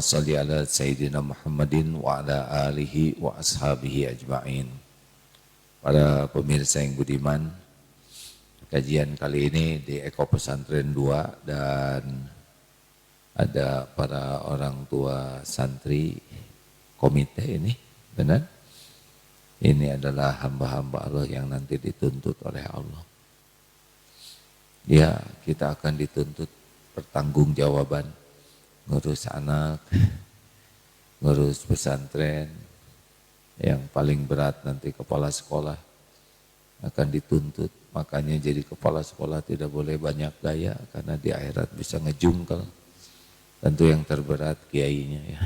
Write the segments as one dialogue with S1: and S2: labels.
S1: sholli ala Sayyidina Muhammadin wa ala alihi wa ashabihi ajma'in. Para pemirsa yang budiman, kajian kali ini di Eko Pesantren 2 dan ada para orang tua santri komite ini, benar? Ini adalah hamba-hamba Allah yang nanti dituntut oleh Allah. Ya, kita akan dituntut pertanggungjawaban, ngurus anak, ngurus pesantren, yang paling berat nanti kepala sekolah akan dituntut. Makanya jadi kepala sekolah tidak boleh banyak gaya, karena di akhirat bisa ngejungkel. Tentu yang terberat kiainya ya.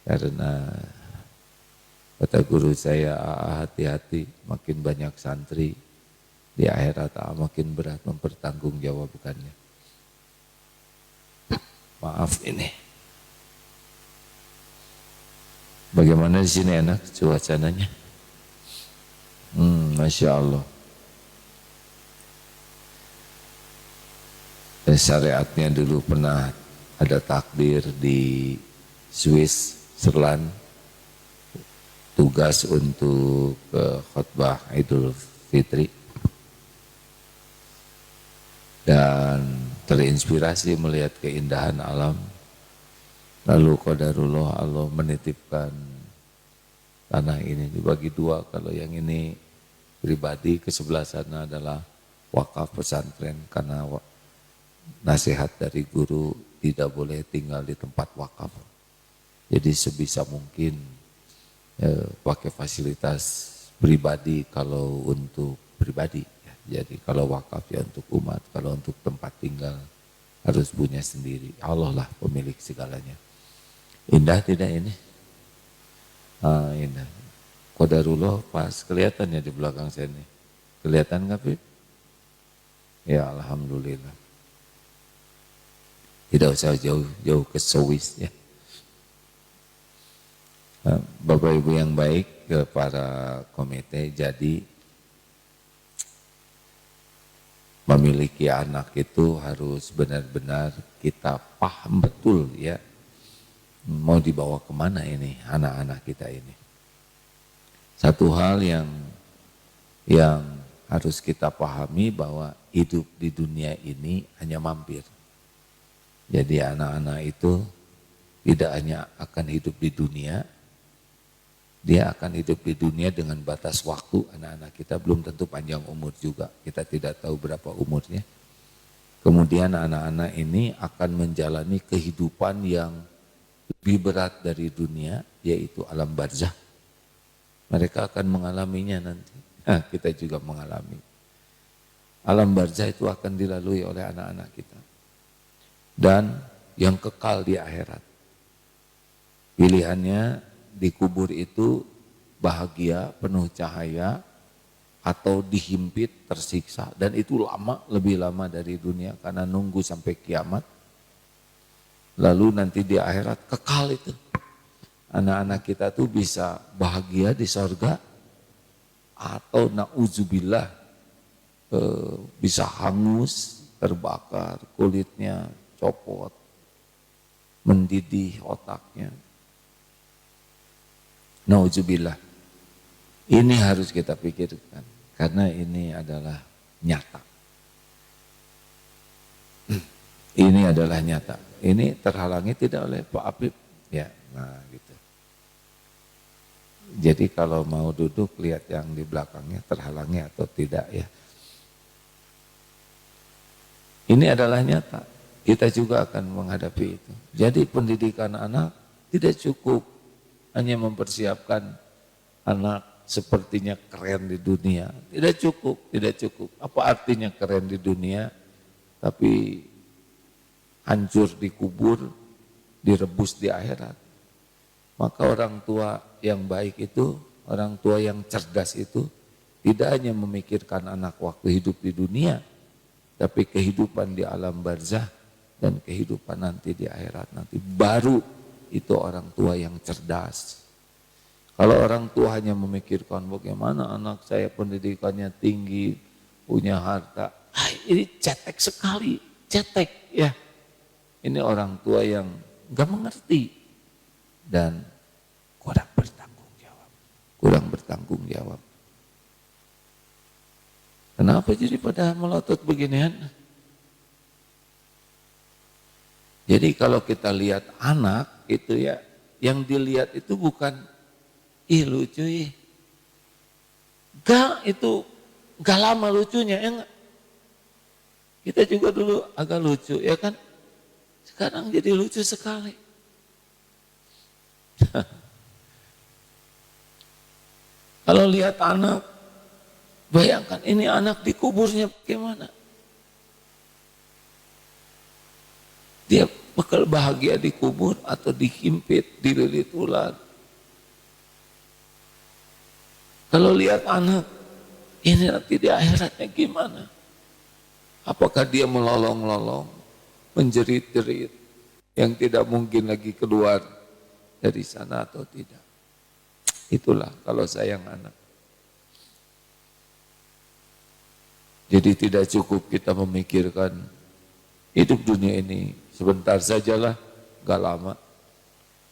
S1: Karena kata guru saya, hati-hati, makin banyak santri di akhirat makin berat mempertanggungjawabkannya. Maaf ini. Bagaimana di sini enak cuacanya? Masya Allah. Syariatnya dulu pernah ada takdir di Swiss, Switzerland, tugas untuk khutbah Idul Fitri, dan terinspirasi melihat keindahan alam. Lalu qadarullah Allah menitipkan tanah ini dibagi dua. Kalau yang ini pribadi, ke sebelah sana adalah wakaf pesantren, karena nasihat dari guru tidak boleh tinggal di tempat wakaf. Jadi sebisa mungkin pakai fasilitas pribadi kalau untuk pribadi. Jadi kalau wakaf ya untuk umat, kalau untuk tempat tinggal harus punya sendiri. Allah lah pemilik segalanya. Indah tidak ini? Indah. Qadarullah pas kelihatannya di belakang saya ini. Kelihatan nggak, Pip? Ya alhamdulillah. Tidak usah jauh-jauh ke Swiss ya. Bapak Ibu yang baik, ke para komite, jadi memiliki anak itu harus benar-benar kita paham betul ya, mau dibawa kemana ini anak-anak kita ini. Satu hal yang harus kita pahami bahwa hidup di dunia ini hanya mampir. Jadi anak-anak itu tidak hanya akan hidup di dunia, dia akan hidup di dunia dengan batas waktu. Anak-anak kita belum tentu panjang umur juga, kita tidak tahu berapa umurnya. Kemudian anak-anak ini akan menjalani kehidupan yang lebih berat dari dunia, yaitu alam barzah. Mereka akan mengalaminya nanti. Kita juga mengalami. Alam barzah itu akan dilalui oleh anak-anak kita. Dan yang kekal di akhirat. Pilihannya di kubur itu bahagia, penuh cahaya, atau dihimpit, tersiksa. Dan itu lama, lebih lama dari dunia, karena nunggu sampai kiamat. Lalu nanti di akhirat kekal itu. Anak-anak kita tuh bisa bahagia di sorga, atau na'udzubillah bisa hangus, terbakar, kulitnya copot, mendidih otaknya. Na'udzubillah. Ini harus kita pikirkan, karena ini adalah nyata. Ini adalah nyata. Ini terhalangi tidak oleh Pak Apip. Ya, nah gitu. Jadi kalau mau duduk, lihat yang di belakangnya terhalangi atau tidak ya. Ini adalah nyata. Kita juga akan menghadapi itu. Jadi pendidikan anak tidak cukup hanya mempersiapkan anak sepertinya keren di dunia. Tidak cukup, tidak cukup. Apa artinya keren di dunia, tapi hancur di kubur, direbus di akhirat. Maka orang tua yang baik itu, orang tua yang cerdas itu, tidak hanya memikirkan anak waktu hidup di dunia, tapi kehidupan di alam barzah dan kehidupan nanti di akhirat nanti. Baru itu orang tua yang cerdas. Kalau orang tua hanya memikirkan bagaimana anak saya pendidikannya tinggi, punya harta, ini cetek sekali, cetek ya. Ini orang tua yang nggak mengerti dan kurang bertanggung jawab. Kurang bertanggung jawab. Kenapa jadi pada melotot beginian? Jadi kalau kita lihat anak itu ya, yang dilihat itu bukan ih lucu ih. Gak, itu gak lama lucunya ya enggak? Kita juga dulu agak lucu ya kan? Sekarang jadi lucu sekali. Kalau lihat anak, bayangkan ini anak dikuburnya bagaimana? Dia bakal bahagia dikubur atau dihimpit, dililit ular. Kalau lihat anak, ini nanti di akhiratnya gimana? Apakah dia melolong-lolong, menjerit-jerit, yang tidak mungkin lagi keluar dari sana atau tidak? Itulah kalau sayang anak. Jadi tidak cukup kita memikirkan hidup dunia ini sebentar sajalah, gak lama.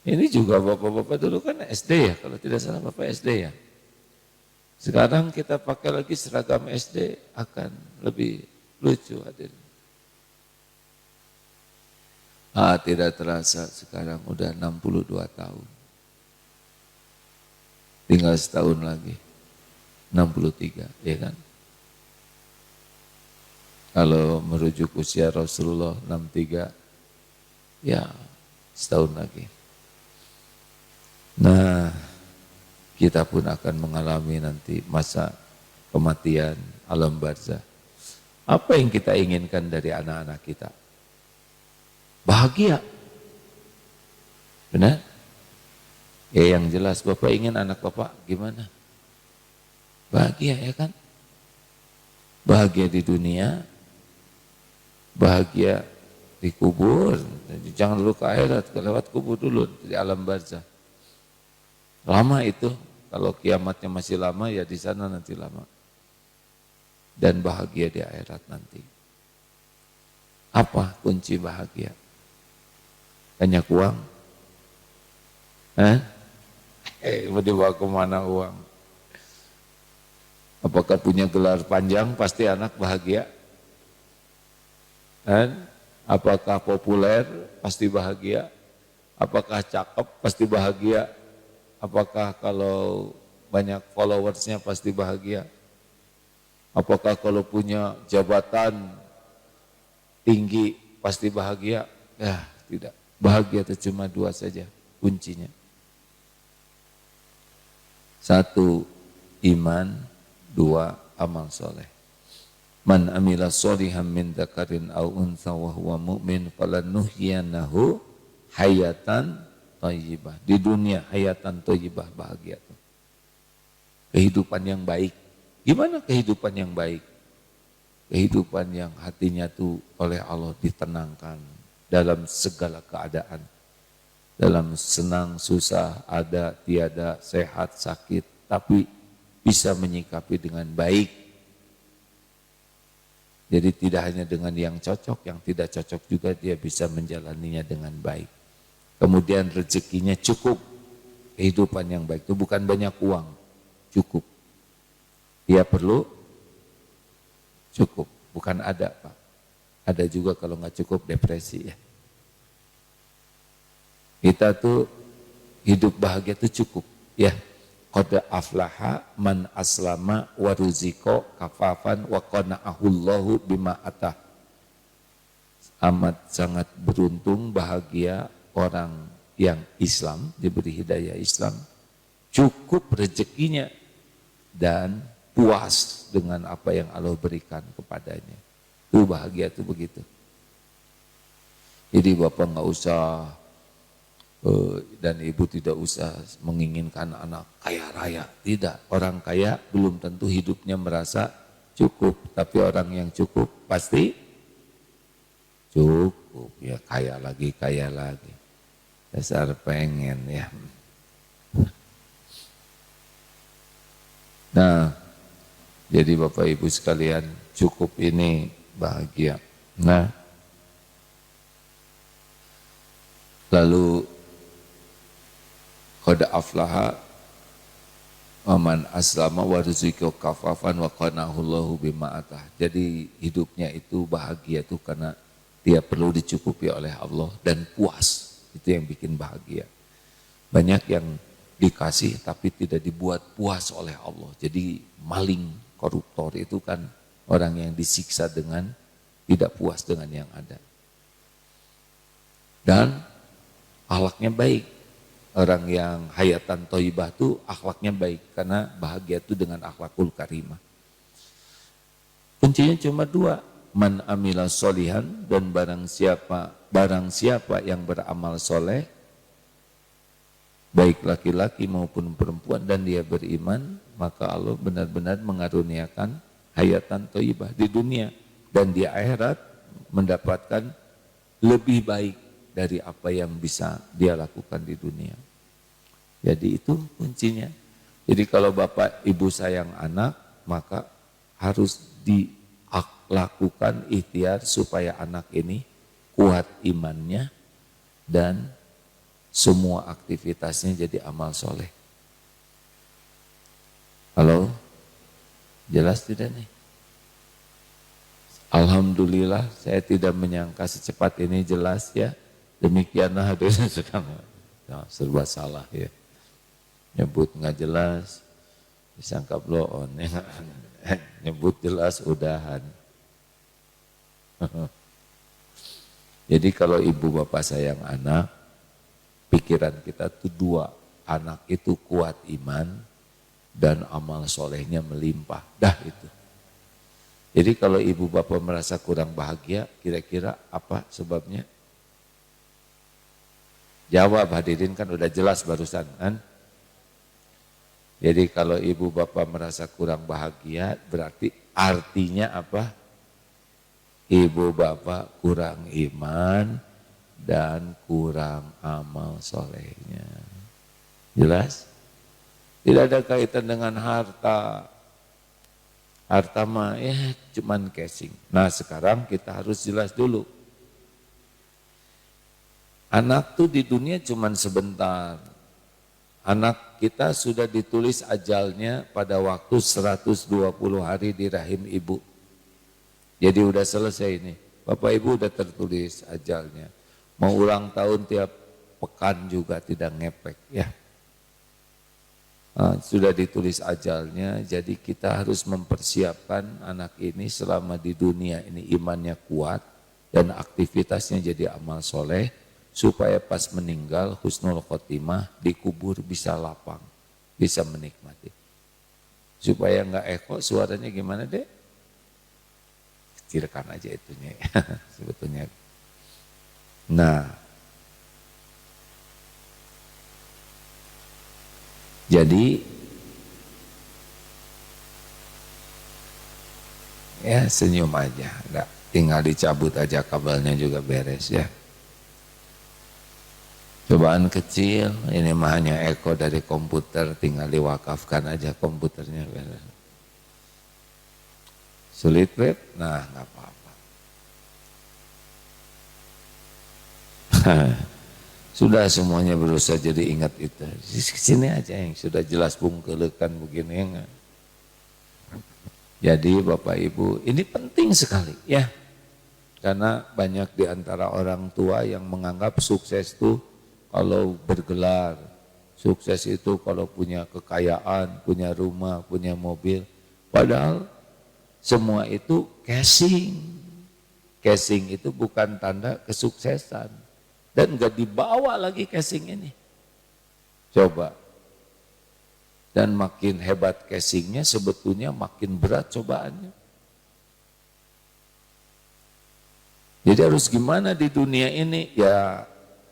S1: Ini juga bapak-bapak dulu kan SD ya, kalau tidak salah bapak SD ya. Sekarang kita pakai lagi seragam SD akan lebih lucu hadirin. Tidak terasa sekarang udah 62 tahun. Tinggal setahun lagi, 63 ya kan. Kalau merujuk usia Rasulullah 63, ya setahun lagi. Nah, kita pun akan mengalami nanti masa kematian, alam barzah. Apa yang kita inginkan dari anak-anak kita? Bahagia. Benar? Ya yang jelas Bapak ingin anak Bapak gimana? Bahagia ya kan? Bahagia di dunia, bahagia di kubur. Jangan dulu ke akhirat, lewat kubur dulu di alam barzah. Lama itu, kalau kiamatnya masih lama ya di sana nanti lama. Dan bahagia di akhirat nanti. Apa kunci bahagia? Banyak uang? Mau dibawa kemana uang? Apakah punya gelar panjang pasti anak bahagia? Apakah populer pasti bahagia? Apakah cakep pasti bahagia? Apakah kalau banyak followersnya pasti bahagia? Apakah kalau punya jabatan tinggi pasti bahagia? Ya tidak. Bahagia itu cuma dua saja kuncinya. Satu, iman. Dua, amal soleh. Man amila sholihan min dzakarin aw untha wa huwa mu'min falanuhyiyanahu hayatan thayyibah. Di dunia hayatan thayyibah, bahagia tuh. Kehidupan yang baik. Gimana kehidupan yang baik? Kehidupan yang hatinya tuh oleh Allah ditenangkan dalam segala keadaan. Dalam senang, susah, ada, tiada, sehat, sakit, tapi bisa menyikapi dengan baik. Jadi tidak hanya dengan yang cocok, yang tidak cocok juga dia bisa menjalaninya dengan baik. Kemudian rezekinya cukup, kehidupan yang baik itu bukan banyak uang, cukup. Dia perlu cukup, bukan ada Pak. Ada juga kalau nggak cukup depresi ya. Kita tuh hidup bahagia itu cukup ya. Qad aflaha man aslama wa ruziko kafafan wa qana'ahullahu bima atah. Amat sangat beruntung, bahagia orang yang Islam, diberi hidayah Islam, cukup rezekinya dan puas dengan apa yang Allah berikan kepadanya. Itu bahagia itu begitu. Jadi Bapak nggak usah dan ibu tidak usah menginginkan anak kaya raya. Tidak, orang kaya belum tentu hidupnya merasa cukup. Tapi orang yang cukup pasti cukup. Ya kaya lagi, kaya lagi. Dasar pengen ya. Nah, jadi Bapak Ibu sekalian, cukup ini bahagia. Nah, Lalu qad aflaha waman aslama wa rizqo kafafan wa qanahu Allahu bima atah. Jadi hidupnya itu bahagia itu karena dia perlu dicukupi oleh Allah dan puas. Itu yang bikin bahagia. Banyak yang dikasih tapi tidak dibuat puas oleh Allah. Jadi maling, koruptor itu kan orang yang disiksa dengan tidak puas dengan yang ada. Dan akhlaknya baik. Orang yang hayatan thayyibah itu akhlaknya baik karena bahagia itu dengan akhlakul karimah. Kuncinya cuma dua, man amila solihan, dan barang siapa yang beramal soleh, baik laki-laki maupun perempuan, dan dia beriman, maka Allah benar-benar mengaruniakan hayatan thayyibah di dunia dan di akhirat mendapatkan lebih baik dari apa yang bisa dia lakukan di dunia. Jadi itu kuncinya. Jadi kalau bapak ibu sayang anak, maka harus dilakukan ikhtiar supaya anak ini kuat imannya dan semua aktivitasnya jadi amal soleh. Halo? Jelas tidak nih? Alhamdulillah saya tidak menyangka secepat ini jelas ya. Demikianlah hadirin sekalian. Ya, serba salah ya. Nyebut nggak jelas, disangka blow on. Ya. Nyebut jelas udahan. Jadi kalau ibu bapak sayang anak, pikiran kita tuh dua. Anak itu kuat iman dan amal solehnya melimpah. Dah itu. Jadi kalau ibu bapak merasa kurang bahagia, kira-kira apa sebabnya? Jawab hadirin, kan udah jelas barusan kan. Jadi kalau ibu bapak merasa kurang bahagia, berarti artinya apa? Ibu bapak kurang iman dan kurang amal solehnya. Jelas? Tidak ada kaitan dengan harta. Harta mah cuman casing. Nah sekarang kita harus jelas dulu. Anak tuh di dunia cuman sebentar. Anak kita sudah ditulis ajalnya pada waktu 120 hari di rahim ibu. Jadi udah selesai ini. Bapak ibu udah tertulis ajalnya. Mau ulang tahun tiap pekan juga tidak ngepek ya. Sudah ditulis ajalnya, jadi kita harus mempersiapkan anak ini selama di dunia ini imannya kuat dan aktivitasnya jadi amal soleh, supaya pas meninggal husnul khotimah dikubur bisa lapang, bisa menikmati. Supaya enggak eko, suaranya gimana deh? Kecilkan aja itunya sebetulnya. Nah, jadi ya senyum aja, enggak, tinggal dicabut aja kabelnya juga beres ya. Cobaan kecil, ini mah hanya eko dari komputer, tinggal diwakafkan aja komputernya beres. Sulit web? Nah nggak apa-apa. Sudah semuanya berusaha jadi ingat itu. Di sini aja yang sudah jelas bungkelekan begini enggak. Jadi Bapak Ibu, ini penting sekali ya. Karena banyak di antara orang tua yang menganggap sukses itu kalau bergelar, sukses itu kalau punya kekayaan, punya rumah, punya mobil. Padahal semua itu casing. Casing itu bukan tanda kesuksesan. Dan enggak dibawa lagi casing ini. Coba. Dan makin hebat casingnya sebetulnya makin berat cobaannya. Jadi harus gimana di dunia ini? Ya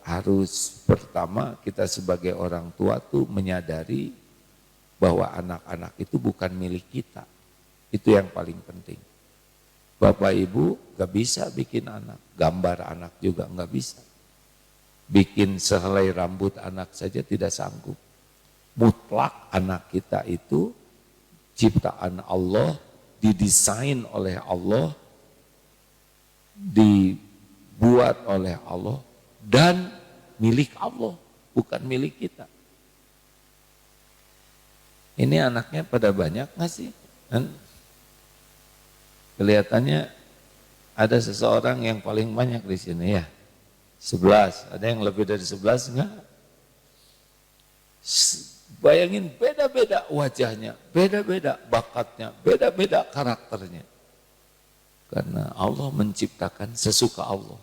S1: harus pertama kita sebagai orang tua tuh menyadari bahwa anak-anak itu bukan milik kita. Itu yang paling penting. Bapak ibu gak bisa bikin anak, gambar anak juga gak bisa. Bikin sehelai rambut anak saja tidak sanggup. Mutlak anak kita itu ciptaan Allah, didesain oleh Allah, dibuat oleh Allah, dan milik Allah, bukan milik kita. Ini anaknya pada banyak nggak sih? Dan kelihatannya ada seseorang yang paling banyak di sini ya. 11, ada yang lebih dari 11 enggak? Bayangin beda-beda wajahnya, beda-beda bakatnya, beda-beda karakternya. Karena Allah menciptakan sesuka Allah.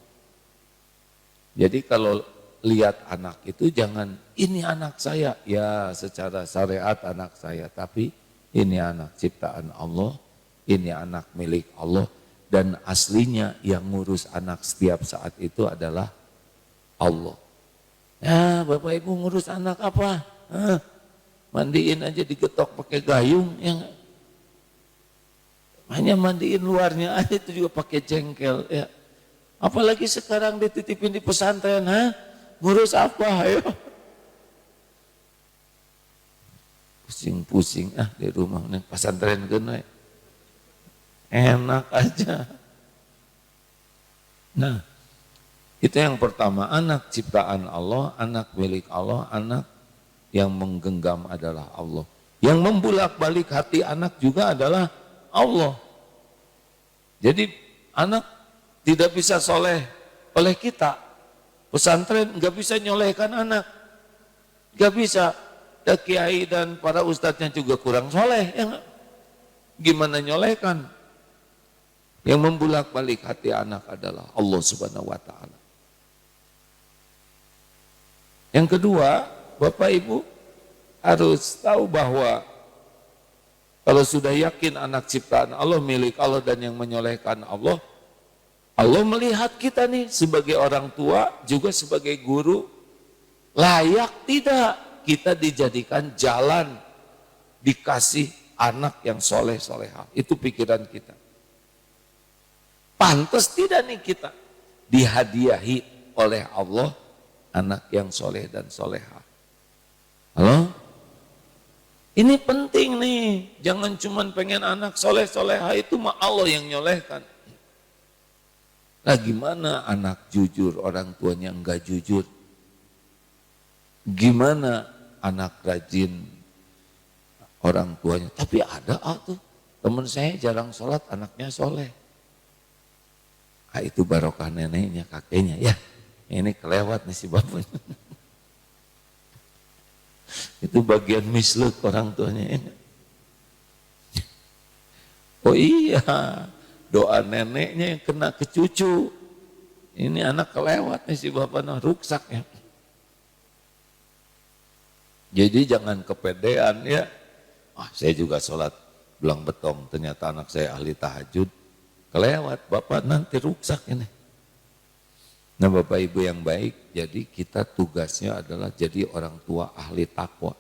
S1: Jadi kalau lihat anak itu jangan ini anak saya, ya secara syariat anak saya, tapi ini anak ciptaan Allah, ini anak milik Allah, dan aslinya yang ngurus anak setiap saat itu adalah Allah. Ya Bapak Ibu ngurus anak apa? Mandiin aja digetok pakai gayung, ya enggak? Hanya mandiin luarnya aja itu juga pakai jengkel, ya. Apalagi sekarang dititipin di pesantren, ngurus apa, ayo? Pusing-pusing di rumah nih pesantren kena, enak aja. Nah, itu yang pertama, anak ciptaan Allah, anak milik Allah, anak yang menggenggam adalah Allah. Yang membulak-balik hati anak juga adalah Allah. Jadi anak tidak bisa soleh oleh kita. Pesantren nggak bisa nyolehkan anak. Nggak bisa. Dan kiai dan para ustadznya juga kurang soleh. Ya, gimana nyolehkan? Yang membulak-balik hati anak adalah Allah Subhanahu wa Ta'ala. Yang kedua, Bapak Ibu harus tahu bahwa kalau sudah yakin anak ciptaan Allah, milik Allah dan yang menyolehkan Allah, Allah melihat kita nih sebagai orang tua, juga sebagai guru, layak tidak kita dijadikan jalan, dikasih anak yang soleh-solehah. Itu pikiran kita. Pantas tidak nih kita dihadiahi oleh Allah anak yang soleh dan solehah. Halo? Ini penting nih, jangan cuma pengen anak soleh-solehah, itu mah Allah yang nyolehkan. Nah gimana anak jujur, orang tuanya enggak jujur? Gimana anak rajin, orang tuanya? Tapi ada tuh, teman saya jarang sholat, anaknya soleh. Itu barokah neneknya, kakeknya. Ya, ini kelewat nih si bapaknya. Itu bagian misluk orang tuanya. Oh iya, doa neneknya yang kena ke cucu. Ini anak kelewat nih si bapaknya, ruksak ya. Jadi jangan kepedean ya. Saya juga sholat belang betong, ternyata anak saya ahli tahajud. Kelewat, bapak nanti ruksak ini. Nah Bapak Ibu yang baik, jadi kita tugasnya adalah jadi orang tua ahli takwa.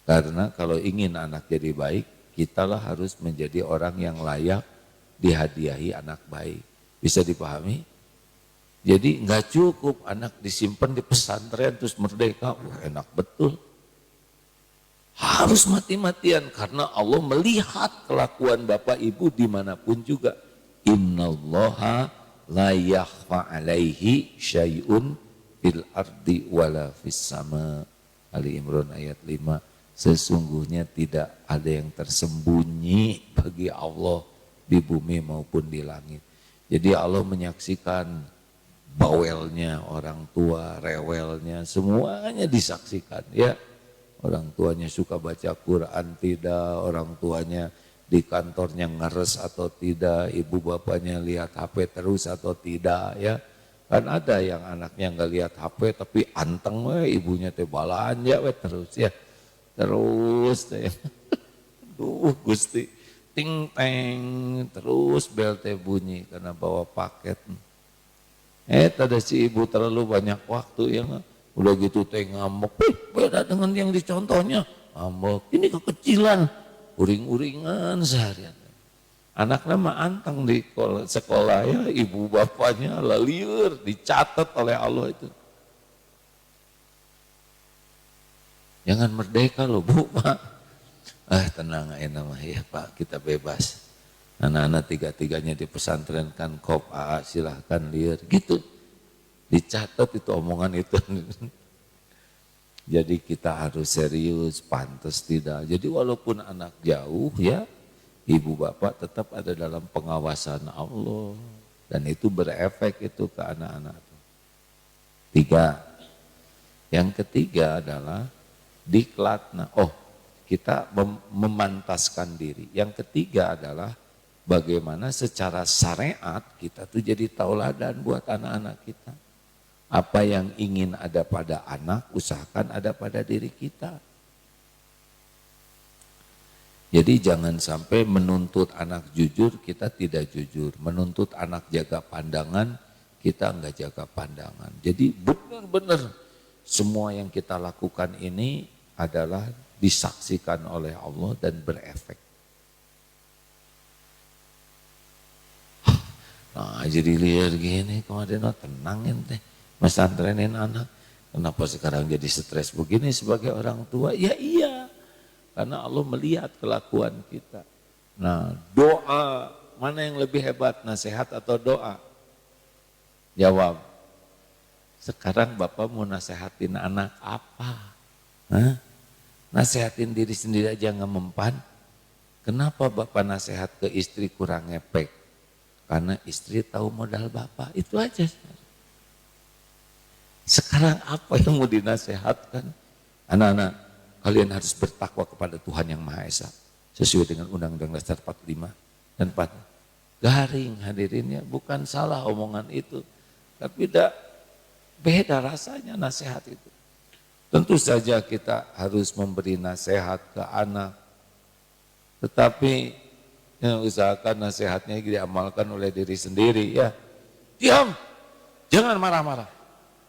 S1: Karena kalau ingin anak jadi baik, kitalah harus menjadi orang yang layak dihadiahi anak baik. Bisa dipahami? Jadi nggak cukup anak disimpan di pesantren terus merdeka, enak betul. Harus mati-matian karena Allah melihat kelakuan Bapak Ibu dimanapun juga. Innallaha la yakhfa alaihi syai'un fil ardi wala fis sama. Ali Imran ayat 5. Sesungguhnya tidak ada yang tersembunyi bagi Allah di bumi maupun di langit. Jadi Allah menyaksikan bawelnya orang tua, rewelnya, semuanya disaksikan ya. Orang tuanya suka baca Quran tidak, orang tuanya di kantornya ngeres atau tidak, ibu bapaknya lihat HP terus atau tidak ya. Kan ada yang anaknya nggak lihat HP tapi anteng ibunya teh balanja terus ya. Terus teh. Duh Gusti, ting teng terus bel teh bunyi karena bawa paket. Tadi si ibu terlalu banyak waktu ya. Udah gitu teh ngambek, beda dengan yang dicontohnya. Ngambek, ini kekecilan, uring-uringan seharian. Anaknya mah anteng di sekolah ya, ibu bapaknya laliur, dicatat oleh Allah itu. Jangan merdeka loh Bu, Pak. Tenang aja nama ya Pak, kita bebas. Anak-anak tiga-tiganya di pesantren kan kop silahkan liur gitu. Dicatat itu omongan itu. Jadi kita harus serius, pantas tidak. Jadi walaupun anak jauh ya, ibu bapak tetap ada dalam pengawasan Allah. Dan itu berefek itu ke anak-anak. 3. Yang ketiga adalah diklatna. Kita memantaskan diri. Yang ketiga adalah bagaimana secara syariat kita tuh jadi tauladan buat anak-anak kita. Apa yang ingin ada pada anak, usahakan ada pada diri kita. Jadi jangan sampai menuntut anak jujur, kita tidak jujur. Menuntut anak jaga pandangan, kita enggak jaga pandangan. Jadi benar-benar semua yang kita lakukan ini adalah disaksikan oleh Allah dan berefek. Nah jadi liar gini, kemarin tenangin teh. Mesantrenin anak, kenapa sekarang jadi stres begini sebagai orang tua? Ya iya, karena Allah melihat kelakuan kita. Nah doa, mana yang lebih hebat, nasihat atau doa? Jawab, sekarang Bapak mau nasihatin anak apa? Hah? Nasihatin diri sendiri aja nggak mempan. Kenapa Bapak nasihat ke istri kurang ngepek? Karena istri tahu modal Bapak, itu aja. Sekarang apa yang mau dinasehatkan? Anak-anak, kalian harus bertakwa kepada Tuhan Yang Maha Esa. Sesuai dengan Undang-Undang Dasar 45 dan 4. Garing hadirinnya, bukan salah omongan itu. Tapi beda rasanya nasihat itu. Tentu saja kita harus memberi nasihat ke anak. Tetapi usahakan nasihatnya diamalkan oleh diri sendiri ya. Diam, jangan marah-marah.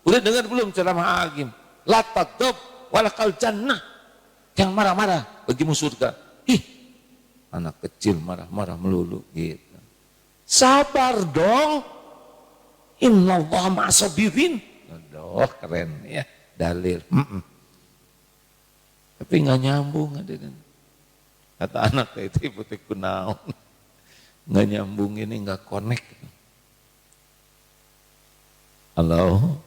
S1: Udah dengar belum ceramah Agim? La taghdab walakal jannah. Jangan marah-marah, bagimu surga. Anak kecil marah-marah melulu gitu. Sabar dong. Innallaha ma'as-sabirin. Aduh, keren ya, dalil. Tapi nggak nyambung hadirin. Kata anak itu ibu teh kunaon. Nggak nyambung ini, nggak connect. Halo.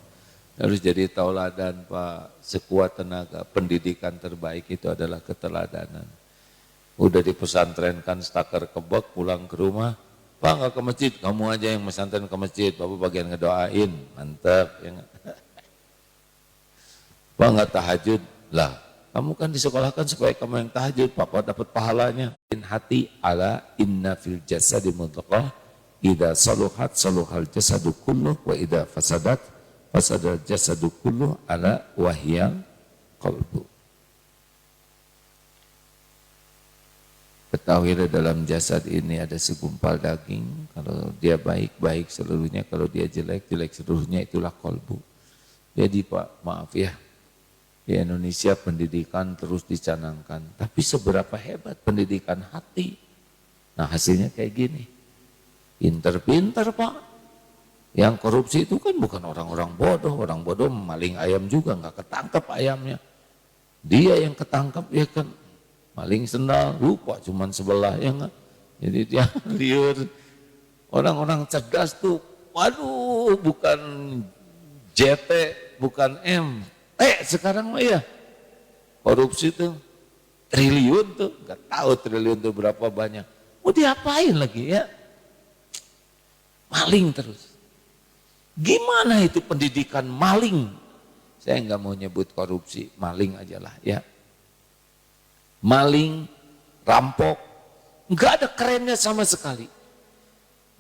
S1: Harus jadi tauladan Pak, sekuat tenaga. Pendidikan terbaik itu adalah keteladanan. Udah dipesantrenkan stakar kebek, pulang ke rumah, Pak nggak ke masjid, kamu aja yang pesantren ke masjid, Bapak bagian ngedoain, mantap. Ya Pak nggak tahajud, lah kamu kan disekolahkan supaya kamu yang tahajud, Papa dapat pahalanya. Hati ala inna fil jasadi mudghah, idza saluhat saluhal jasadu kulluh wa idza fasadat fasadal jasadu kulluh ala wahyal qalbu. Ketahuilah dalam jasad ini ada segumpal daging, kalau dia baik-baik seluruhnya, kalau dia jelek-jelek seluruhnya, itulah qalbu. Jadi Pak, maaf ya, di Indonesia pendidikan terus dicanangkan, tapi seberapa hebat pendidikan hati? Nah hasilnya kayak gini, pinter-pinter Pak. Yang korupsi itu kan bukan orang bodoh maling ayam juga nggak ketangkep ayamnya. Dia yang ketangkep ya kan maling sendal, lupa cuman sebelah ya enggak. Jadi dia liur. Orang-orang cerdas tuh, waduh bukan JT, bukan M. Sekarang mah ya korupsi tuh triliun tuh, nggak tahu triliun tuh berapa banyak. Mau diapain lagi ya? Maling terus. Gimana itu pendidikan maling? Saya nggak mau nyebut korupsi, maling aja lah ya. Maling, rampok, nggak ada kerennya sama sekali.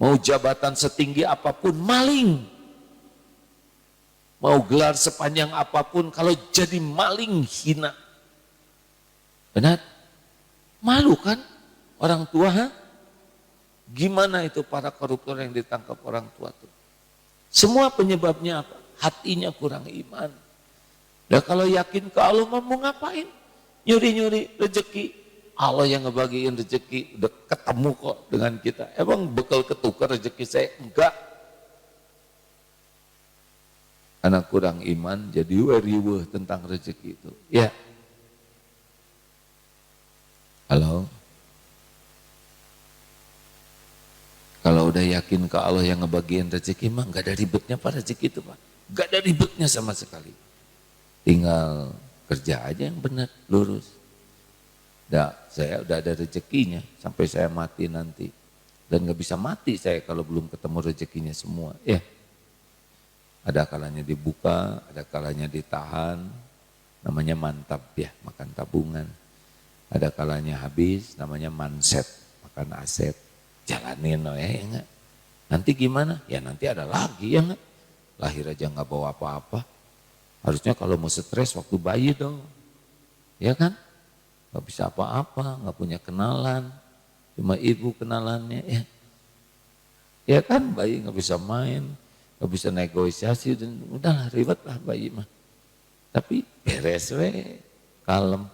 S1: Mau jabatan setinggi apapun maling. Mau gelar sepanjang apapun, kalau jadi maling hina. Benar? Malu kan orang tua? Ha? Gimana itu para koruptor yang ditangkap orang tua tuh? Semua penyebabnya apa? Hatinya kurang iman. Dan kalau yakin ke Allah mau ngapain? Nyuri-nyuri rezeki. Allah yang ngebagiin rezeki, udah ketemu kok dengan kita. Emang bekal ketukar rezeki saya? Enggak. Anak kurang iman jadi weriweh tentang rezeki itu. Ya. Halo. Kalau udah yakin ke Allah yang ngebagiin rezeki mah nggak ada ribetnya Pak rezeki itu Pak. Gak ada ribetnya sama sekali. Tinggal kerja aja yang benar, lurus. Saya udah ada rezekinya sampai saya mati nanti. Dan gak bisa mati saya kalau belum ketemu rezekinya semua. Ya, ada kalanya dibuka, ada kalanya ditahan. Namanya mantap ya, makan tabungan. Ada kalanya habis, namanya manset, makan aset. Jalanin ya enggak. Nanti gimana? Ya nanti ada lagi ya enggak. Lahir aja nggak bawa apa-apa. Harusnya kalau mau stres waktu bayi dong. Ya kan? Nggak bisa apa-apa, nggak punya kenalan. Cuma ibu kenalannya ya. Ya kan bayi nggak bisa main, nggak bisa negosiasi dan udahlah ribet lah bayi mah. Tapi beres we, kalem.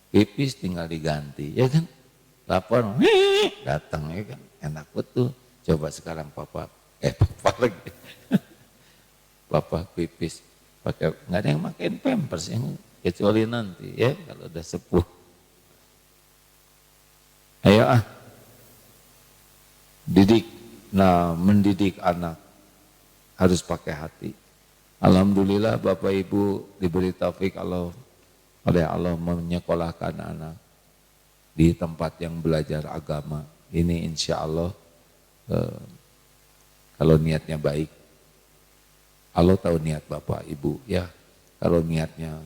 S1: Pipis tinggal diganti, ya kan? Lapor, datang ya kan? Enak betul. Coba sekarang papa lagi. Papa pipis pakai nggak ada yang makin pampers yang kecuali nanti ya kalau udah sepuh. Ayo didik. Nah, mendidik anak harus pakai hati. Alhamdulillah Bapak Ibu diberi taufik oleh Allah menyekolahkan anak di tempat yang belajar agama. Ini insya Allah kalau niatnya baik. Allah tahu niat Bapak Ibu ya. Kalau niatnya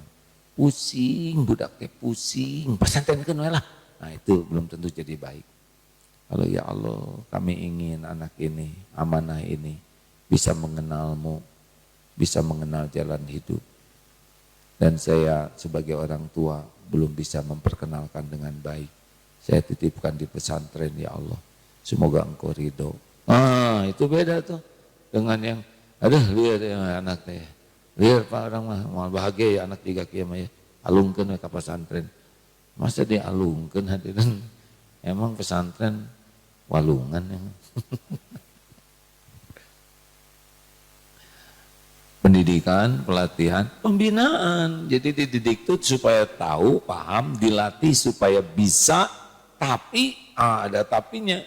S1: pusing, budaknya pusing, pesantren kan lah. Nah itu belum tentu jadi baik. Kalau ya Allah kami ingin anak ini, amanah ini bisa mengenalmu, bisa mengenal jalan hidup. Dan saya sebagai orang tua belum bisa memperkenalkan dengan baik. Saya titipkan di pesantren ya Allah. Semoga engkau ridho. Itu beda tuh dengan yang lihat ya anaknya. Lihat Pak orang mah bahagia ya anak 3 kiamah ya. Alungkeun ke pesantren. Masa dia alungkeun hadirin. Emang pesantren walungan ya. Pendidikan, pelatihan, pembinaan. Jadi dididik itu supaya tahu, paham, dilatih supaya bisa, tapi ada tapinya.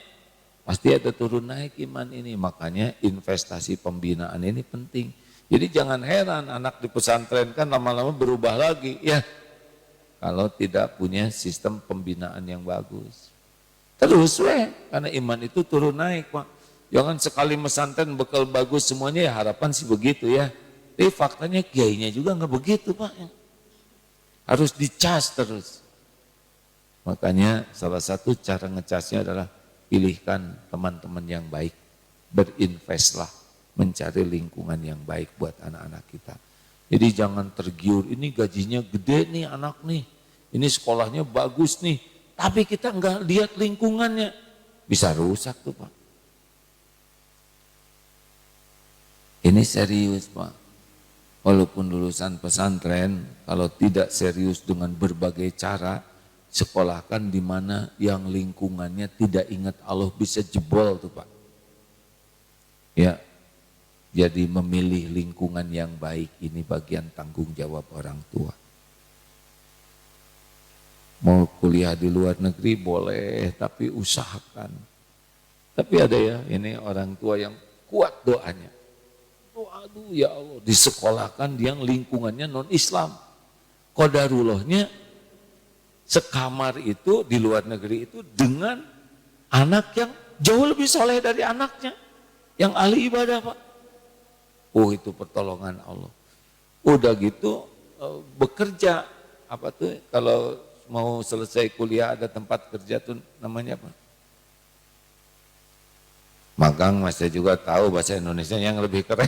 S1: Pasti ada turun naik iman ini, makanya investasi pembinaan ini penting. Jadi jangan heran anak di pesantren kan lama-lama berubah lagi ya. Kalau tidak punya sistem pembinaan yang bagus. Terus karena iman itu turun naik Pak. Jangan sekali pesantren bekal bagus semuanya ya harapan sih begitu ya. Tapi faktanya kiainya juga nggak begitu Pak. Harus dicas terus. Makanya salah satu cara ngecasnya adalah pilihkan teman-teman yang baik, berinvestlah, mencari lingkungan yang baik buat anak-anak kita. Jadi jangan tergiur, ini gajinya gede nih anak nih, ini sekolahnya bagus nih, tapi kita nggak lihat lingkungannya, bisa rusak tuh Pak. Ini serius Pak, walaupun lulusan pesantren, kalau tidak serius dengan berbagai cara, sekolahkan di mana yang lingkungannya tidak ingat Allah bisa jebol tuh Pak. Ya, jadi memilih lingkungan yang baik ini bagian tanggung jawab orang tua. Mau kuliah di luar negeri boleh, tapi usahakan. Tapi ada ya, ini orang tua yang kuat doanya. Aduh ya Allah, disekolahkan yang lingkungannya non-Islam. Qadarullahnya sekamar itu di luar negeri itu dengan anak yang jauh lebih soleh dari anaknya, yang ahli ibadah Pak. Oh itu pertolongan Allah. Udah gitu bekerja apa tuh kalau mau selesai kuliah ada tempat kerja tuh namanya apa? Magang, saya juga tahu bahasa Indonesia yang lebih keren.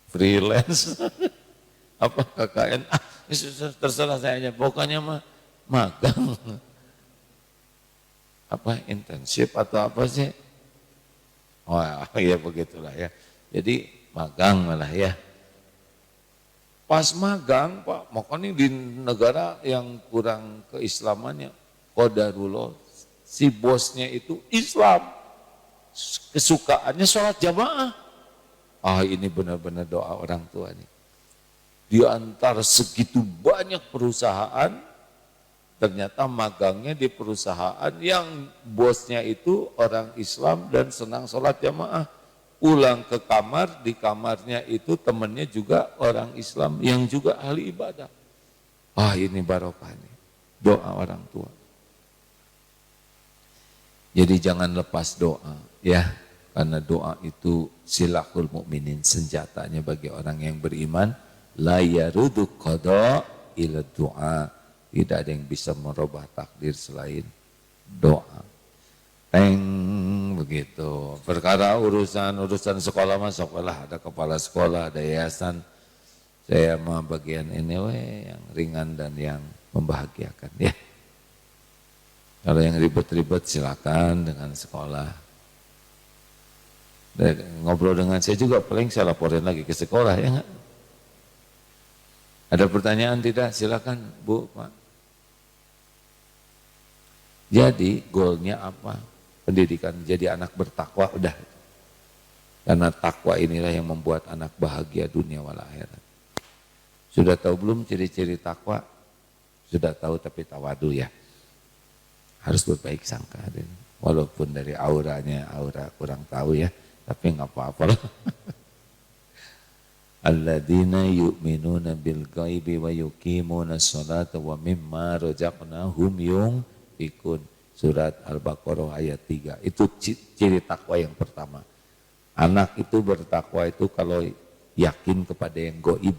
S1: Freelance. Apa KKN? Terserah saya aja. Pokoknya mah magang. Apa internship atau apa sih? Oh ya begitulah ya. Jadi magang malah ya. Pas magang Pak, makanya di negara yang kurang keislamannya, qadarullah, si bosnya itu Islam, kesukaannya sholat jamaah. Ini benar-benar doa orang tua nih. Di antara segitu banyak perusahaan, ternyata magangnya di perusahaan yang bosnya itu orang Islam dan senang sholat jamaah. pulang ke kamar, di kamarnya itu temannya juga orang Islam yang juga ahli ibadah. Ah, ini barokah nih, doa orang tua. Jadi jangan lepas doa ya, karena doa itu silahul mukminin, senjatanya bagi orang yang beriman. La yarudu qada ila doa, tidak ada yang bisa merubah takdir selain doa. Begitu. Perkara urusan sekolah mah sekolah, ada kepala sekolah, ada yayasan. Saya mah bagian ini yang ringan dan yang membahagiakan ya. Kalau yang ribet-ribet silakan dengan sekolah. Dan ngobrol dengan saya juga paling saya laporin lagi ke sekolah ya enggak? Ada pertanyaan tidak? Silakan Bu, Pak. Jadi goalnya apa? Pendidikan jadi anak bertakwa udah. Karena takwa inilah yang membuat anak bahagia dunia wal akhirat. Sudah tahu belum ciri-ciri takwa? Sudah tahu tapi tawadu ya. Harus berbaik sangka. Walaupun dari aura kurang tahu ya, tapi nggak apa-apa. Alladzina yu'minuna bil ghaibi wa yuqimuna sholata wa mimma razaqnahum yunfiqun. Surat Al-Baqarah ayat 3. Itu ciri takwa yang pertama. Anak itu bertakwa itu kalau yakin kepada yang gaib.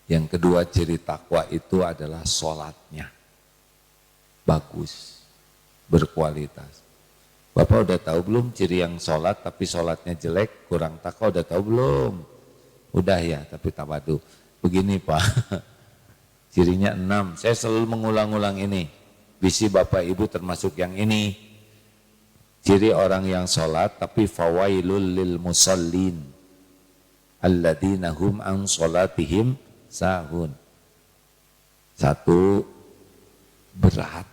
S1: Yang kedua ciri takwa itu adalah sholatnya bagus, berkualitas. Bapak udah tahu belum ciri yang sholat tapi sholatnya jelek, kurang takwa, udah tahu belum? Udah ya, tapi tawadu. Begini Pak, cirinya 6, saya selalu mengulang-ulang ini. Visi Bapak Ibu termasuk yang ini. Ciri orang yang sholat tapi fawailul lil musallin alladzina hum an sholatihim sahun. 1, berat.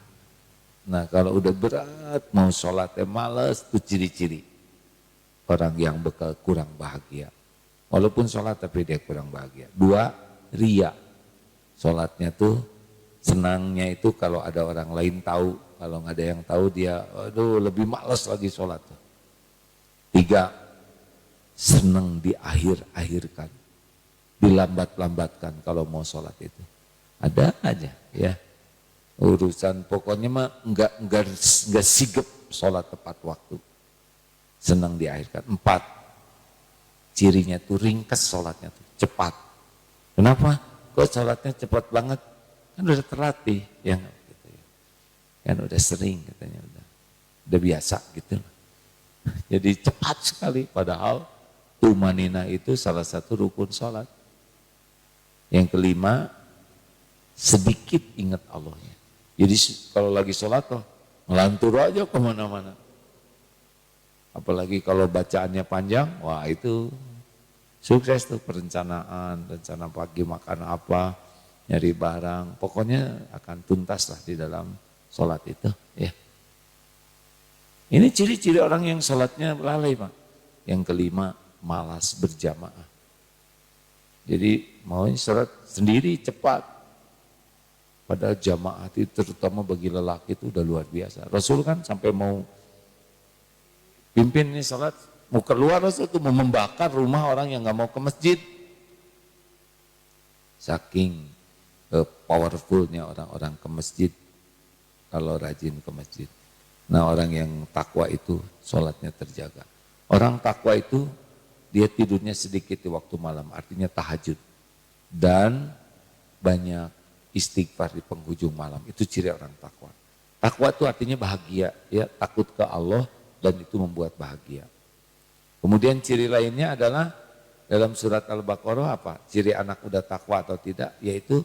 S1: Nah kalau udah berat mau sholatnya males, itu ciri-ciri orang yang bekal kurang bahagia. Walaupun sholat tapi dia kurang bahagia. 2, ria. Sholatnya tuh senangnya itu kalau ada orang lain tahu, kalau nggak ada yang tahu dia aduh lebih males lagi sholat. 3, senang diakhir-akhirkan, dilambat-lambatkan kalau mau sholat itu. Ada aja ya. Urusan pokoknya mah enggak sigep sholat tepat waktu. Senang diakhirkan. 4, cirinya tuh ringkas sholatnya tuh, cepat. Kenapa? Kok sholatnya cepat banget? Kan udah terlatih, ya gitu ya. Kan udah sering katanya, udah biasa gitu. Jadi cepat sekali, padahal tumanina itu salah satu rukun sholat. Yang kelima, sedikit ingat Allahnya. Jadi kalau lagi sholat tuh ngelantur aja kemana-mana. Apalagi kalau bacaannya panjang, wah itu sukses tuh perencanaan, rencana pagi makan apa, nyari barang, pokoknya akan tuntas lah di dalam sholat itu. Ya. Ini ciri-ciri orang yang sholatnya lalai Pak. Yang kelima, malas berjamaah. Jadi maunya sholat sendiri cepat. Padahal jamaah itu terutama bagi lelaki itu udah luar biasa. Rasul kan sampai mau pimpin ini salat, mau keluar Rasul itu mau membakar rumah orang yang nggak mau ke masjid. Saking powerfulnya orang-orang ke masjid kalau rajin ke masjid. Nah orang yang takwa itu sholatnya terjaga. Orang takwa itu dia tidurnya sedikit di waktu malam, artinya tahajud. Dan banyak istighfar di penghujung malam, itu ciri orang takwa. Takwa itu artinya bahagia, ya takut ke Allah dan itu membuat bahagia. Kemudian ciri lainnya adalah dalam surat Al-Baqarah apa? Ciri anak udah takwa atau tidak, yaitu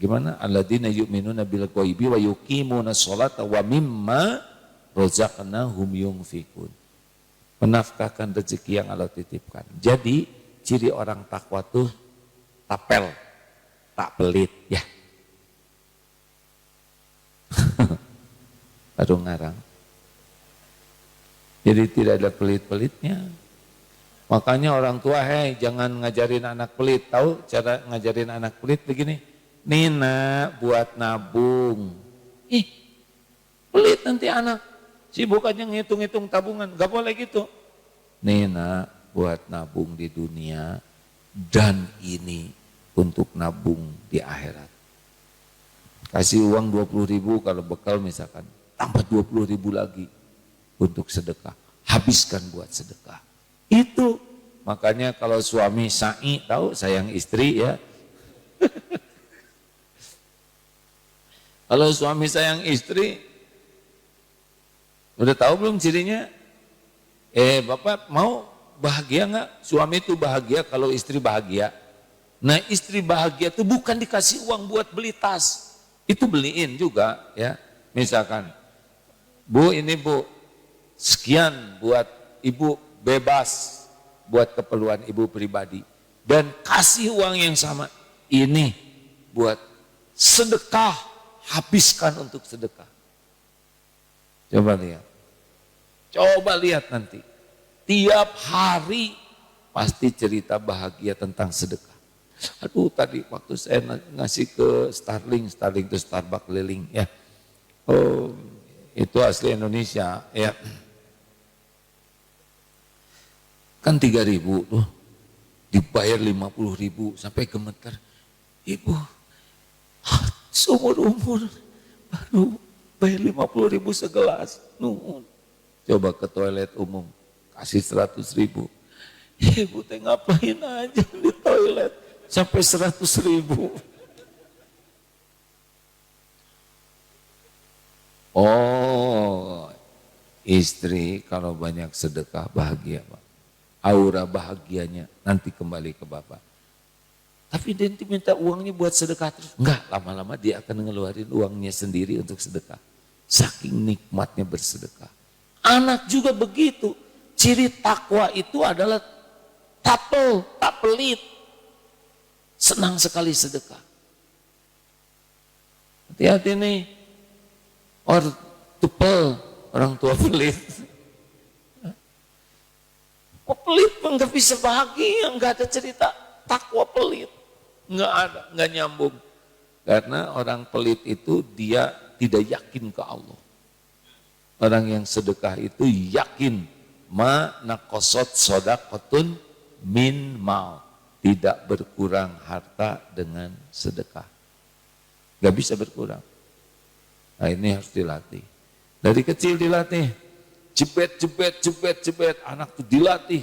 S1: gimana? Alladzina yu'minuna bil ghaibi wa yuqimuna sholata wa mimma razaqnahum yunfiqun. Menafkahkan rezeki yang Allah titipkan. Jadi ciri orang takwa tuh tapel, tak pelit ya. Baru ngarang. Jadi tidak ada pelit-pelitnya. Makanya orang tua, jangan ngajarin anak pelit. Tahu cara ngajarin anak pelit begini? Nina buat nabung. Pelit nanti anak. Sibuk aja ngitung-ngitung tabungan, gak boleh gitu. Nih nak, buat nabung di dunia dan ini untuk nabung di akhirat. Kasih uang 20.000 kalau bekal misalkan, tambah 20.000 lagi untuk sedekah. Habiskan buat sedekah. Itu makanya kalau suami sa'i, tahu sayang istri ya. Kalau suami sayang istri, udah tahu belum cirinya? Bapak mau bahagia nggak? Suami itu bahagia kalau istri bahagia. Nah istri bahagia itu bukan dikasih uang buat beli tas, itu beliin juga ya. Misalkan, Bu ini Bu, sekian buat ibu bebas buat keperluan ibu pribadi. Dan kasih uang yang sama, ini buat sedekah, habiskan untuk sedekah. Coba lihat. Coba lihat nanti. Tiap hari pasti cerita bahagia tentang sedekah. Aduh tadi waktu saya ngasih ke Starling itu Starbucks keliling ya. Oh itu asli Indonesia ya. Kan 3.000 tuh. Dibayar 50.000 sampai gemeter. Ibu seumur umur baru bayar 50.000 segelas. Nuhun. Coba ke toilet umum, kasih 100.000. Ibu teh ngapain aja di toilet sampai 100.000. Oh, istri kalau banyak sedekah bahagia, Pak. Aura bahagianya nanti kembali ke Bapak. Tapi dia minta uangnya buat sedekah terus. Enggak, lama-lama dia akan ngeluarin uangnya sendiri untuk sedekah. Saking nikmatnya bersedekah. Anak juga begitu. Ciri takwa itu adalah tak pelit. Senang sekali sedekah. Hati-hati nih. Orang tua pelit. Pelit pun gak bisa bahagia, gak ada cerita takwa pelit. Gak ada, gak nyambung. Karena orang pelit itu dia tidak yakin ke Allah. Orang yang sedekah itu yakin ma naqasat shadaqatun min mal, tidak berkurang harta dengan sedekah. Gak bisa berkurang. Nah ini harus dilatih. Dari kecil dilatih. Jebet, anak tuh dilatih.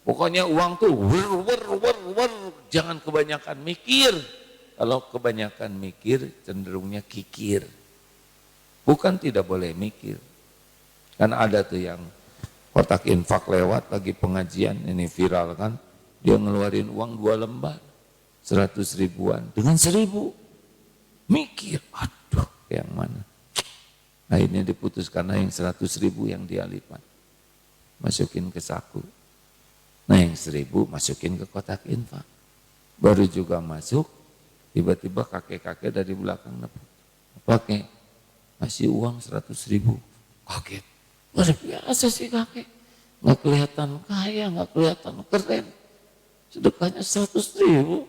S1: Pokoknya uang tuh wer, jangan kebanyakan mikir. Kalau kebanyakan mikir cenderungnya kikir. Bukan tidak boleh mikir. Kan ada tuh yang kotak infak lewat lagi pengajian, ini viral kan. Dia ngeluarin uang 2 lembar, 100.000-an dengan 1.000. Mikir, aduh yang mana. Akhirnya diputuskan yang 100.000 yang dia lipat. Masukin ke saku. Nah yang 1.000 masukin ke kotak infak. Baru juga masuk, tiba-tiba kakek-kakek dari belakang nepuk. Pakai, masih uang 100.000. Kaget. Luar biasa sih kakek. Nggak kelihatan kaya, nggak kelihatan keren. Sedekahnya 100.000.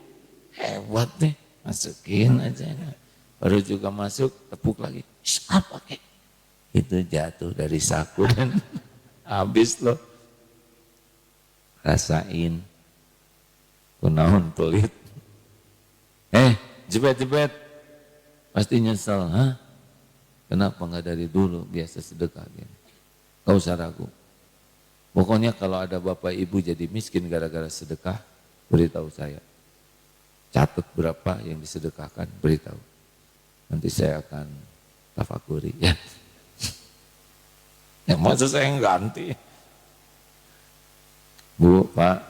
S1: Hebat nih. Masukin aja. Baru juga masuk, tepuk lagi. Apa kek? Itu jatuh dari saku dan habis loh. Rasain. Kunaon pelit. Jebet. Pasti nyesel. Hah? Kenapa nggak dari dulu biasa sedekah? Gak usah ragu. Pokoknya kalau ada bapak ibu jadi miskin gara-gara sedekah, beritahu saya. Catat berapa yang disedekahkan, beritahu. Nanti saya akan tafakuri. Ya, maksud saya ganti. Bu, Pak,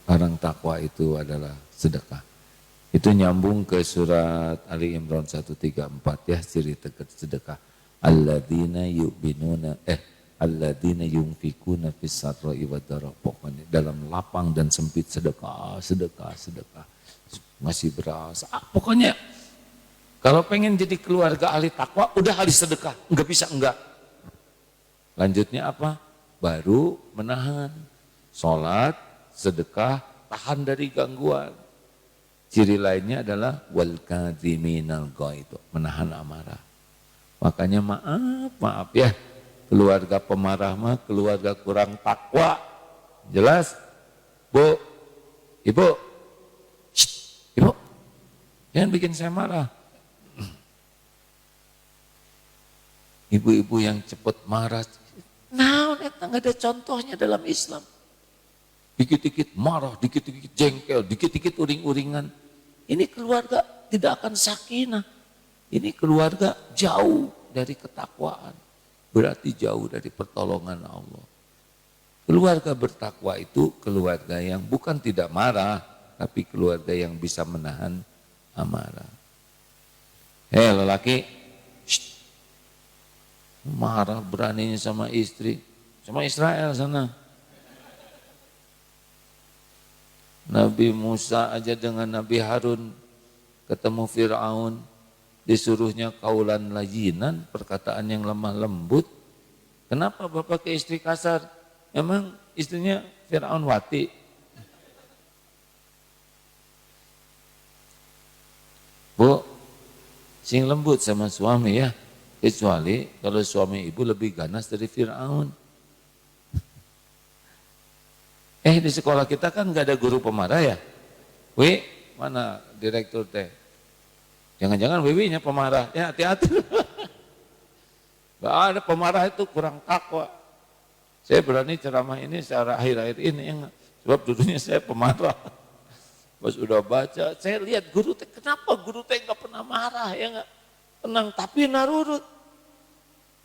S1: orang takwa itu adalah sedekah. Itu nyambung ke surat Ali Imran 134 ya, ciri tegas sedekah. Alladzina yu'minuna alladzina yunfikuna fis sarra'i wad dharra. Pokoknya dalam lapang dan sempit sedekah. Ngasih beras. Pokoknya kalau pengen jadi keluarga ahli takwa, udah ahli sedekah. Enggak bisa enggak. Lanjutnya apa? Baru menahan. Sholat, sedekah, tahan dari gangguan. Ciri lainnya adalah wal kadhiminal ghaidh, menahan amarah. Makanya maaf ya. Keluarga pemarah mah keluarga kurang takwa. Jelas? Bu, ibu, shh, ibu, jangan bikin saya marah. Ibu-ibu yang cepat marah, nah, nggak ada contohnya dalam Islam. Dikit-dikit marah, dikit-dikit jengkel, dikit-dikit uring-uringan. Ini keluarga tidak akan sakinah. Ini keluarga jauh dari ketakwaan. Berarti jauh dari pertolongan Allah. Keluarga bertakwa itu keluarga yang bukan tidak marah, tapi keluarga yang bisa menahan amarah. Hei lelaki, shh, marah beraninya sama istri, sama Israel sana. Nabi Musa aja dengan Nabi Harun ketemu Fir'aun, disuruhnya kaulan layinan, perkataan yang lemah lembut. Kenapa bapak ke istri kasar? Emang istrinya Fir'aun wati? Bu, sing lembut sama suami ya, kecuali kalau suami ibu lebih ganas dari Fir'aun. Di sekolah kita kan nggak ada guru pemarah ya? Wi, mana direktur teh? Jangan-jangan Wiwinya pemarah, ya hati-hati. Gak ada pemarah itu kurang takwa. Saya berani ceramah ini secara akhir-akhir ini, ya sebab dulunya saya pemarah. Pas udah baca, saya lihat guru teh, kenapa guru teh nggak pernah marah ya nggak? Tenang, tapi narurut.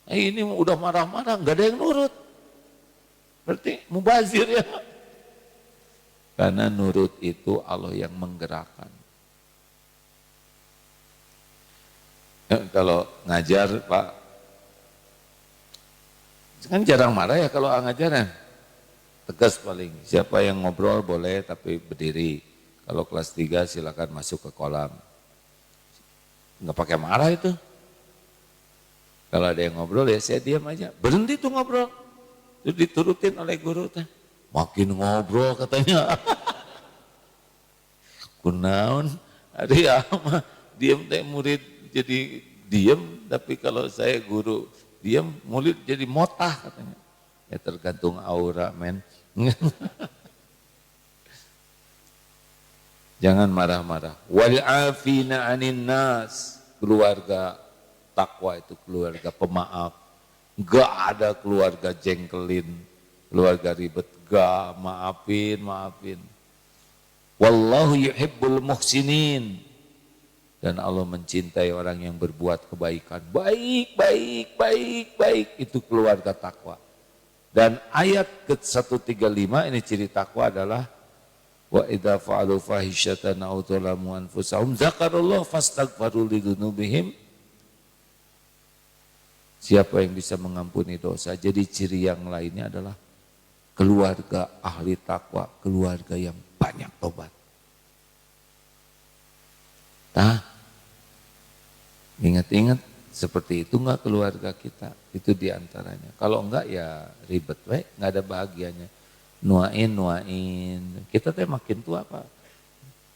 S1: Ini udah marah-marah, nggak ada yang nurut. Berarti mubazir ya. Karena nurut itu Allah yang menggerakkan. Kalau ngajar Pak, kan jarang marah ya kalau ngajaran. Tegas paling, siapa yang ngobrol boleh tapi berdiri. Kalau kelas 3 silakan masuk ke kolam. Enggak pakai marah itu. Kalau ada yang ngobrol ya saya diam aja. Berhenti tuh ngobrol. Itu diturutin oleh guru teh. Makin ngobrol katanya. Kunaon, ada ya mah diam teh murid jadi diam, tapi kalau saya guru diam murid jadi motah katanya. Ya tergantung aura men. Jangan marah-marah. Wal afina 'anin nas. Keluarga takwa itu keluarga pemaaf. Enggak ada keluarga jengkelin, keluarga ribet. Gak, maafin. Wallahu yuhibbul muhsinin. Dan Allah mencintai orang yang berbuat kebaikan. Baik. Itu keluarga takwa. Dan ayat ke-135 ini ciri takwa adalah wa idza fa'alu fahishatan aw zalamu anfusahum zakarullah fastaghfaru lidzunubihim. Siapa yang bisa mengampuni dosa? Jadi ciri yang lainnya adalah keluarga ahli takwa, keluarga yang banyak tobat. Nah, ingat-ingat seperti itu enggak keluarga kita, itu diantaranya. Kalau enggak ya ribet, enggak ada bahagianya. Nuain. Kita teh makin tua Pak.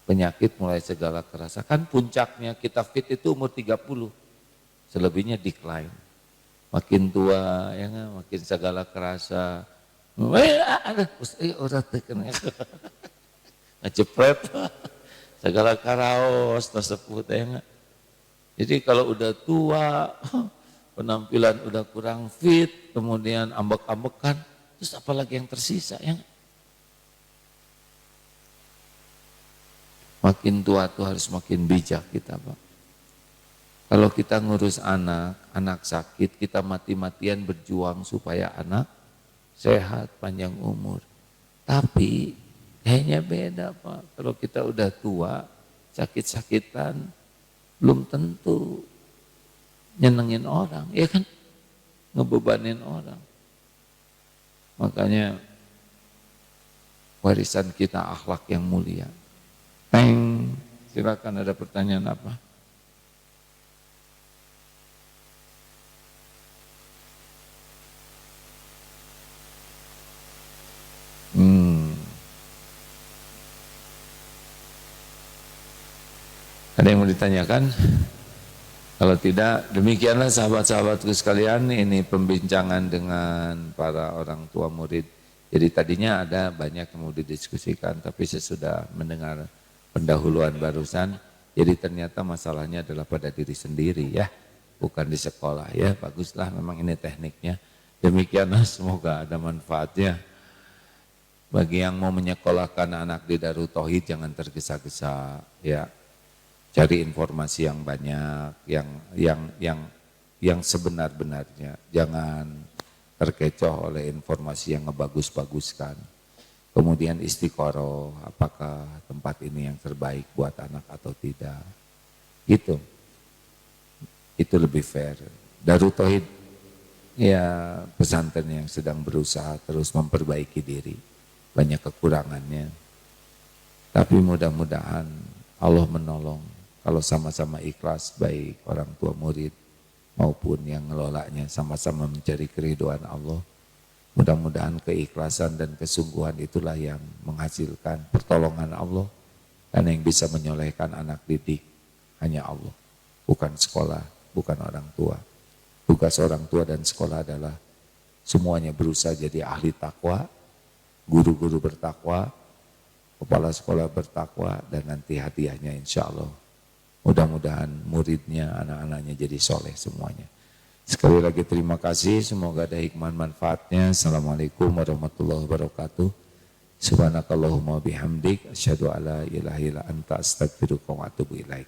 S1: Penyakit mulai segala kerasa. Kan puncaknya kita fit itu umur 30. Selebihnya decline. Makin tua ya enggak, makin segala kerasa. Urat kena ngejepret segala karaos tersebut ya enggak. Jadi kalau udah tua, penampilan udah kurang fit, kemudian ambek-ambekan, terus apalagi yang tersisa ya enggak? Makin tua tuh harus makin bijak kita Pak. Kalau kita ngurus anak sakit, kita mati-matian berjuang supaya anak sehat, panjang umur. Tapi kayaknya beda Pak. Kalau kita udah tua, sakit-sakitan, belum tentu nyenengin orang, ya kan? Ngebebanin orang. Makanya warisan kita akhlak yang mulia. Silakan ada pertanyaan apa? Ada yang mau ditanyakan? Kalau tidak, demikianlah sahabat-sahabatku sekalian, ini pembincangan dengan para orang tua murid. Jadi tadinya ada banyak yang mau didiskusikan, tapi sesudah mendengar pendahuluan barusan, jadi ternyata masalahnya adalah pada diri sendiri ya, bukan di sekolah ya. Baguslah memang ini tekniknya. Demikianlah, semoga ada manfaatnya. Bagi yang mau menyekolahkan anak di Darut Tauhid jangan tergesa-gesa ya. Cari informasi yang banyak, yang sebenar-benarnya. Jangan terkecoh oleh informasi yang ngebagus-baguskan. Kemudian istiqoroh, apakah tempat ini yang terbaik buat anak atau tidak. Gitu. Itu lebih fair. Darut Tauhid ya pesantren yang sedang berusaha terus memperbaiki diri. Banyak kekurangannya. Tapi mudah-mudahan Allah menolong. Kalau sama-sama ikhlas, baik orang tua murid maupun yang ngelolanya sama-sama mencari keridhaan Allah. Mudah-mudahan keikhlasan dan kesungguhan itulah yang menghasilkan pertolongan Allah. Karena yang bisa menyolehkan anak didik hanya Allah. Bukan sekolah, bukan orang tua. Tugas orang tua dan sekolah adalah semuanya berusaha jadi ahli takwa, guru-guru bertakwa, kepala sekolah bertakwa, dan nanti hadiahnya insya Allah. Mudah-mudahan muridnya, anak-anaknya jadi soleh semuanya. Sekali lagi terima kasih, semoga ada hikmah manfaatnya. Assalamualaikum warahmatullahi wabarakatuh. Subhanakallahumma bihamdik, asyhadu alla ilaha illa anta astaghfiruka wa atubu ilaik.